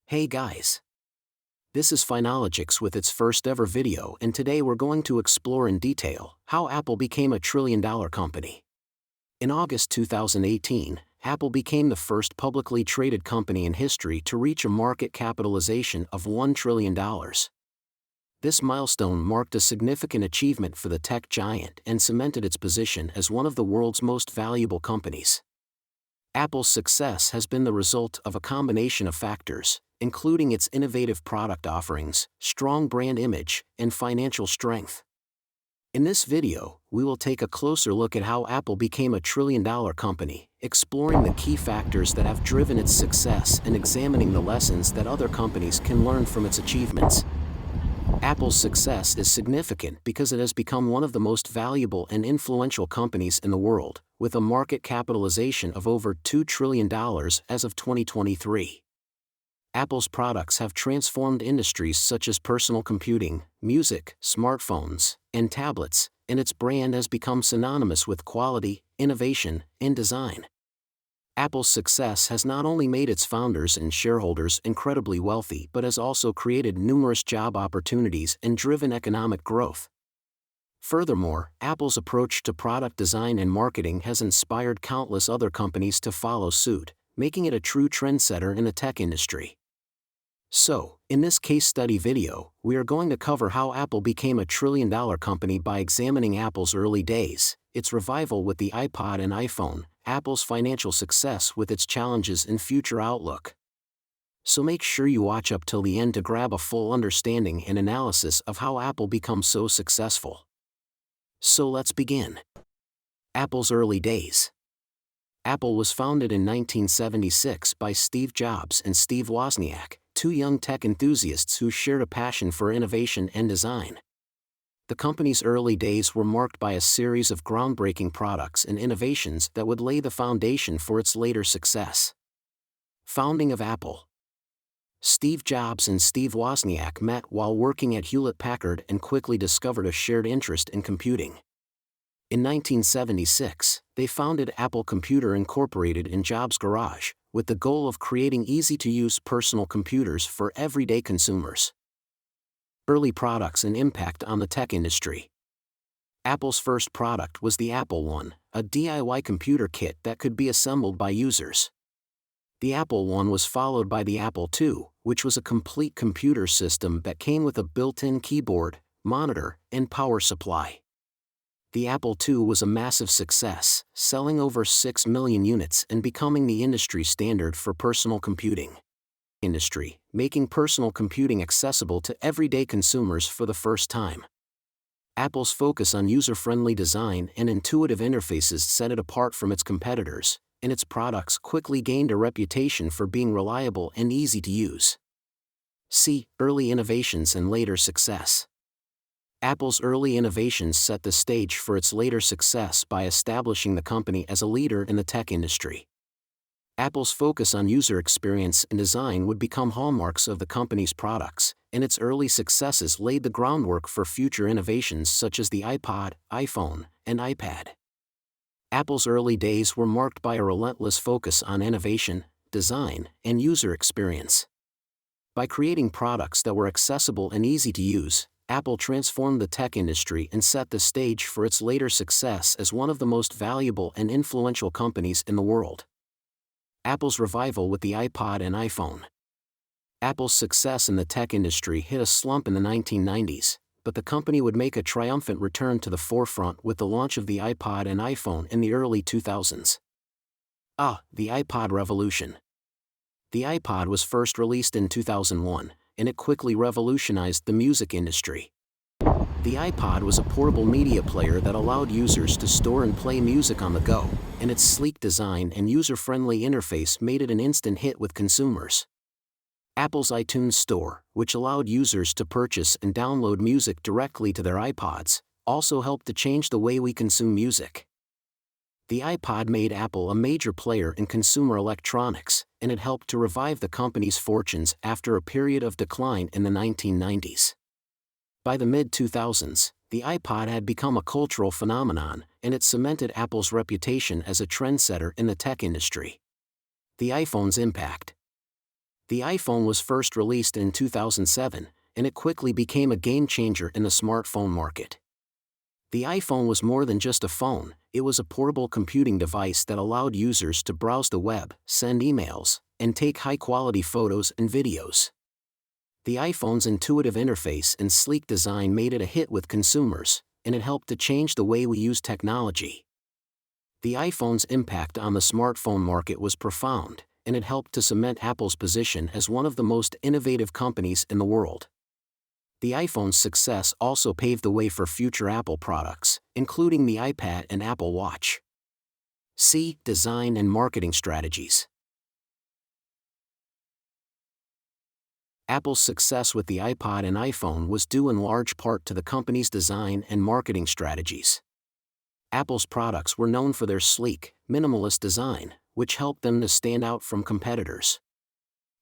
Hey guys! This is Finologix with its first ever video, and today we're going to explore in detail how Apple became a trillion-dollar company. In August 2018, Apple became the first publicly traded company in history to reach a market capitalization of $1 trillion. This milestone marked a significant achievement for the tech giant and cemented its position as one of the world's most valuable companies. Apple's success has been the result of a combination of factors, including its innovative product offerings, strong brand image, and financial strength. In this video, we will take a closer look at how Apple became a trillion-dollar company, exploring the key factors that have driven its success and examining the lessons that other companies can learn from its achievements. Apple's success is significant because it has become one of the most valuable and influential companies in the world, with a market capitalization of over $2 trillion as of 2023. Apple's products have transformed industries such as personal computing, music, smartphones, and tablets, and its brand has become synonymous with quality, innovation, and design. Apple's success has not only made its founders and shareholders incredibly wealthy but has also created numerous job opportunities and driven economic growth. Furthermore, Apple's approach to product design and marketing has inspired countless other companies to follow suit, making it a true trendsetter in the tech industry. So, in this case study video, we are going to cover how Apple became a trillion-dollar company by examining Apple's early days, its revival with the iPod and iPhone, Apple's financial success with its challenges and future outlook. So make sure you watch up till the end to grab a full understanding and analysis of how Apple became so successful. So let's begin. Apple's early days. Apple was founded in 1976 by Steve Jobs and Steve Wozniak, two young tech enthusiasts who shared a passion for innovation and design. The company's early days were marked by a series of groundbreaking products and innovations that would lay the foundation for its later success. Founding of Apple. Steve Jobs and Steve Wozniak met while working at Hewlett-Packard and quickly discovered a shared interest in computing. In 1976, they founded Apple Computer Incorporated in Jobs' garage, with the goal of creating easy-to-use personal computers for everyday consumers. Early products and impact on the tech industry. Apple's first product was the Apple I, a DIY computer kit that could be assembled by users. The Apple I was followed by the Apple II, which was a complete computer system that came with a built-in keyboard, monitor, and power supply. The Apple II was a massive success, selling over 6 million units and becoming the industry standard for personal computing. Making personal computing accessible to everyday consumers for the first time. Apple's focus on user-friendly design and intuitive interfaces set it apart from its competitors, and its products quickly gained a reputation for being reliable and easy to use. See early innovations and later success. Apple's early innovations set the stage for its later success by establishing the company as a leader in the tech industry. Apple's focus on user experience and design would become hallmarks of the company's products, and its early successes laid the groundwork for future innovations such as the iPod, iPhone, and iPad. Apple's early days were marked by a relentless focus on innovation, design, and user experience. By creating products that were accessible and easy to use, Apple transformed the tech industry and set the stage for its later success as one of the most valuable and influential companies in the world. Apple's revival with the iPod and iPhone. Apple's success in the tech industry hit a slump in the 1990s, but the company would make a triumphant return to the forefront with the launch of the iPod and iPhone in the early 2000s. The iPod revolution. The iPod was first released in 2001, and it quickly revolutionized the music industry. The iPod was a portable media player that allowed users to store and play music on the go, and its sleek design and user-friendly interface made it an instant hit with consumers. Apple's iTunes Store, which allowed users to purchase and download music directly to their iPods, also helped to change the way we consume music. The iPod made Apple a major player in consumer electronics, and it helped to revive the company's fortunes after a period of decline in the 1990s. By the mid-2000s, the iPod had become a cultural phenomenon, and it cemented Apple's reputation as a trendsetter in the tech industry. The iPhone's impact. The iPhone was first released in 2007, and it quickly became a game-changer in the smartphone market. The iPhone was more than just a phone, it was a portable computing device that allowed users to browse the web, send emails, and take high-quality photos and videos. The iPhone's intuitive interface and sleek design made it a hit with consumers, and it helped to change the way we use technology. The iPhone's impact on the smartphone market was profound, and it helped to cement Apple's position as one of the most innovative companies in the world. The iPhone's success also paved the way for future Apple products, including the iPad and Apple Watch. C. Design and marketing strategies. Apple's success with the iPod and iPhone was due in large part to the company's design and marketing strategies. Apple's products were known for their sleek, minimalist design, which helped them to stand out from competitors.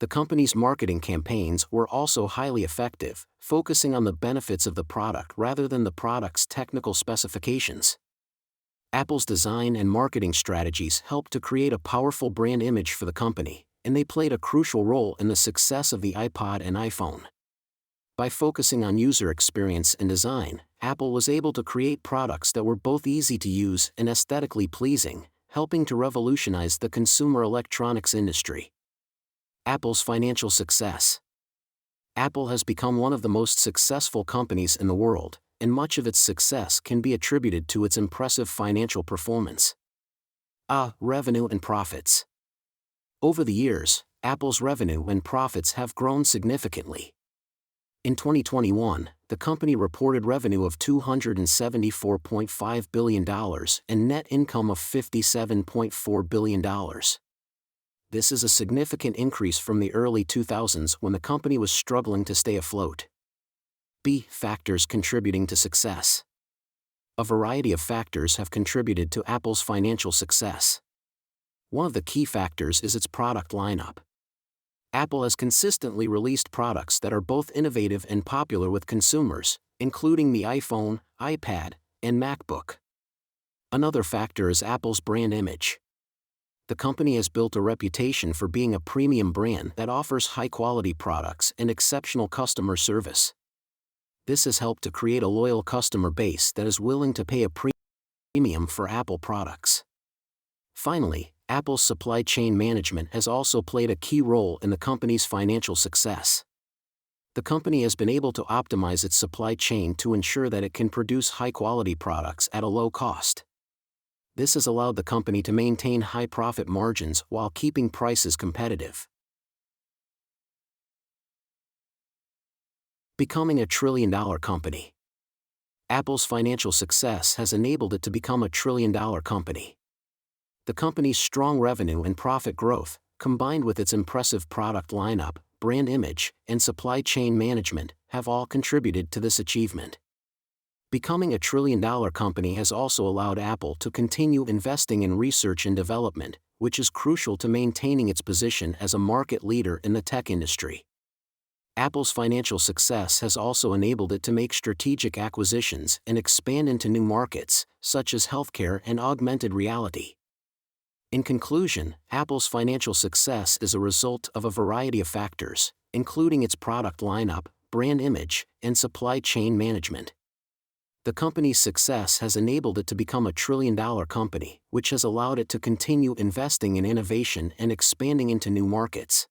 The company's marketing campaigns were also highly effective, focusing on the benefits of the product rather than the product's technical specifications. Apple's design and marketing strategies helped to create a powerful brand image for the company, and they played a crucial role in the success of the iPod and iPhone. By focusing on user experience and design, Apple was able to create products that were both easy to use and aesthetically pleasing, helping to revolutionize the consumer electronics industry. Apple's financial success. Apple has become one of the most successful companies in the world, and much of its success can be attributed to its impressive financial performance. Revenue and profits. Over the years, Apple's revenue and profits have grown significantly. In 2021, the company reported revenue of $274.5 billion and net income of $57.4 billion. This is a significant increase from the early 2000s when the company was struggling to stay afloat. B. Factors contributing to success. A variety of factors have contributed to Apple's financial success. One of the key factors is its product lineup. Apple has consistently released products that are both innovative and popular with consumers, including the iPhone, iPad, and MacBook. Another factor is Apple's brand image. The company has built a reputation for being a premium brand that offers high-quality products and exceptional customer service. This has helped to create a loyal customer base that is willing to pay a premium for Apple products. Finally, Apple's supply chain management has also played a key role in the company's financial success. The company has been able to optimize its supply chain to ensure that it can produce high-quality products at a low cost. This has allowed the company to maintain high profit margins while keeping prices competitive. Becoming a trillion-dollar company. Apple's financial success has enabled it to become a trillion-dollar company. The company's strong revenue and profit growth, combined with its impressive product lineup, brand image, and supply chain management, have all contributed to this achievement. Becoming a trillion-dollar company has also allowed Apple to continue investing in research and development, which is crucial to maintaining its position as a market leader in the tech industry. Apple's financial success has also enabled it to make strategic acquisitions and expand into new markets, such as healthcare and augmented reality. In conclusion, Apple's financial success is a result of a variety of factors, including its product lineup, brand image, and supply chain management. The company's success has enabled it to become a trillion-dollar company, which has allowed it to continue investing in innovation and expanding into new markets.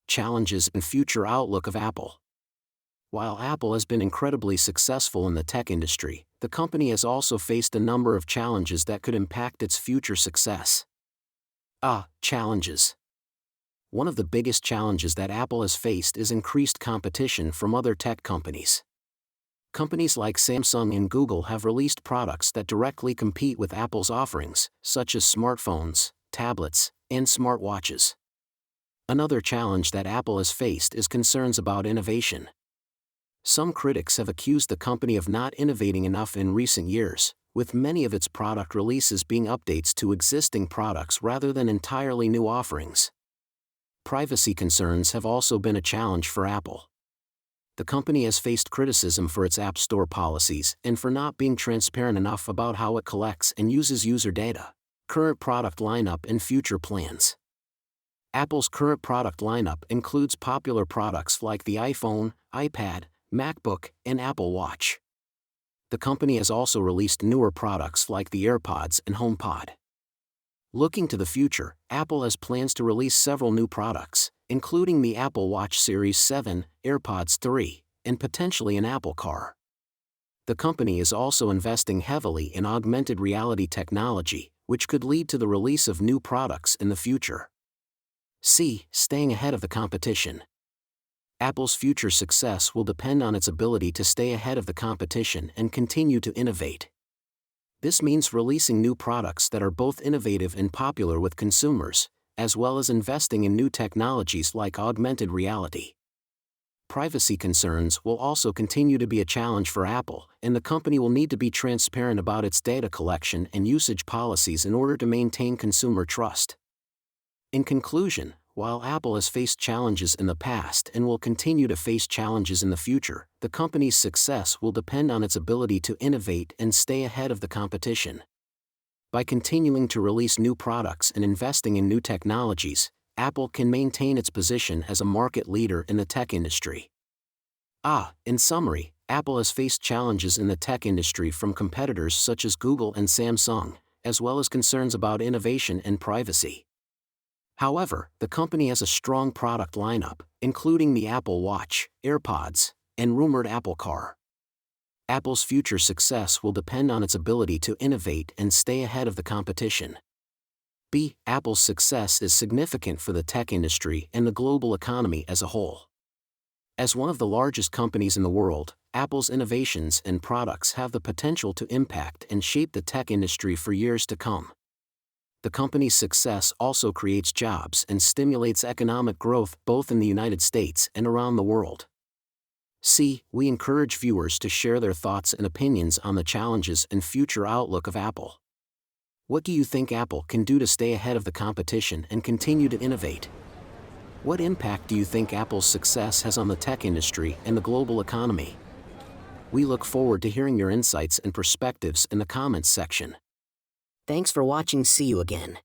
Challenges and future outlook of Apple. While Apple has been incredibly successful in the tech industry, the company has also faced a number of challenges that could impact its future success. Challenges. One of the biggest challenges that Apple has faced is increased competition from other tech companies. Companies like Samsung and Google have released products that directly compete with Apple's offerings, such as smartphones, tablets, and smartwatches. Another challenge that Apple has faced is concerns about innovation. Some critics have accused the company of not innovating enough in recent years, with many of its product releases being updates to existing products rather than entirely new offerings. Privacy concerns have also been a challenge for Apple. The company has faced criticism for its App Store policies and for not being transparent enough about how it collects and uses user data, current product lineup, and future plans. Apple's current product lineup includes popular products like the iPhone, iPad, MacBook, and Apple Watch. The company has also released newer products like the AirPods and HomePod. Looking to the future, Apple has plans to release several new products, including the Apple Watch Series 7, AirPods 3, and potentially an Apple Car. The company is also investing heavily in augmented reality technology, which could lead to the release of new products in the future. C. Staying ahead of the competition. Apple's future success will depend on its ability to stay ahead of the competition and continue to innovate. This means releasing new products that are both innovative and popular with consumers, as well as investing in new technologies like augmented reality. Privacy concerns will also continue to be a challenge for Apple, and the company will need to be transparent about its data collection and usage policies in order to maintain consumer trust. In conclusion, while Apple has faced challenges in the past and will continue to face challenges in the future, the company's success will depend on its ability to innovate and stay ahead of the competition. By continuing to release new products and investing in new technologies, Apple can maintain its position as a market leader in the tech industry. In summary, Apple has faced challenges in the tech industry from competitors such as Google and Samsung, as well as concerns about innovation and privacy. However, the company has a strong product lineup, including the Apple Watch, AirPods, and rumored Apple Car. Apple's future success will depend on its ability to innovate and stay ahead of the competition. B. Apple's success is significant for the tech industry and the global economy as a whole. As one of the largest companies in the world, Apple's innovations and products have the potential to impact and shape the tech industry for years to come. The company's success also creates jobs and stimulates economic growth both in the United States and around the world. C. We encourage viewers to share their thoughts and opinions on the challenges and future outlook of Apple. What do you think Apple can do to stay ahead of the competition and continue to innovate? What impact do you think Apple's success has on the tech industry and the global economy? We look forward to hearing your insights and perspectives in the comments section. Thanks for watching. See you again.